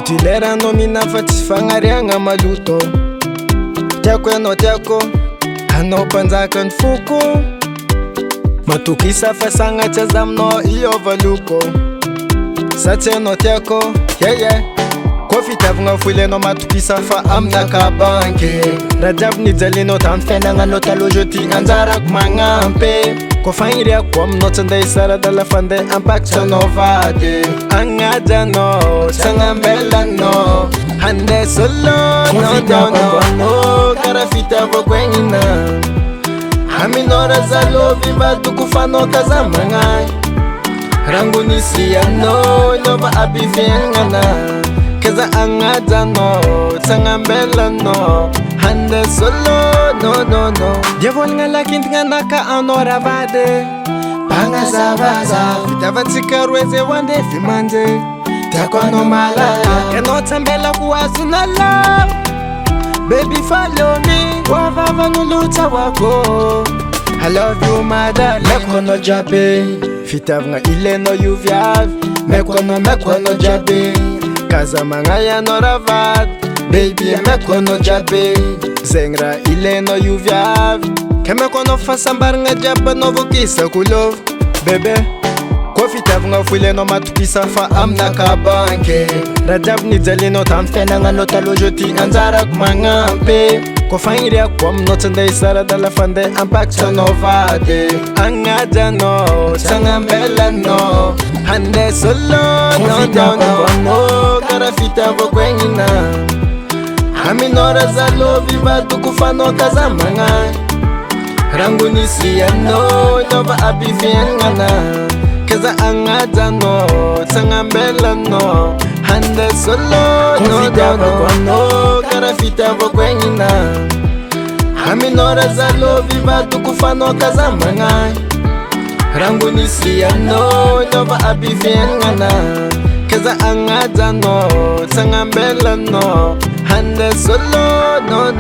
Titulera nomina fatisfangarianga maluto Tiako eno tiako Ano panzaka nfuku Matukisa fasanga chazamno iyo valuko Satse eno tiako Yeah yeah Kofi tavunga fwile no matukisa fa amna ka banke Rajab ni zalino tamfena nga notalo joti anzara kumangampe Kofangiria kwa mnotanda isara dala fande ampak sonovade Angaja no, sangambela no Hande solo, no Karafita vokwengina Aminora zalo viva tukufano kazamangai Rangu nisia no, nova abifengana Keza angaja no, sangambela no Hande solo, no Diavol nga lakin nga naka anora vade Panga zabaza Vitava tika rweze wande vimanje Tiako no malaya Keno tambela kuwazu na love Baby follow me Wavava nuluta wako I love you my darling Meko no jabe Fitav nga ile no yuvyав Meko no jabe Kaza mangaya no ravad Baby meko no jabe Zengra ile no yuvyав Keme kono fasambar nga jaba no vukisa kulov Bebe Kofi tav nga fwile no matukisa fa amna ka banke Rajab ni zalino tamfena nga notalo joti anzara kumangampe Kofangiria kwa mnotanda isara dala fande ampak sonovade Angaja no, sangambela no Hande solo, no Karafita vokwengina Aminora zalo viva tukufano kazamangai Rangu nisia no, nova abifengana Keza angaja no, sangambela no Hande solo, no Karafita vokwengina Aminora zalo viva tukufano kazamangai Rangu nisia no, nova abifengana Keza angaja no, sangambela no Hande solo, no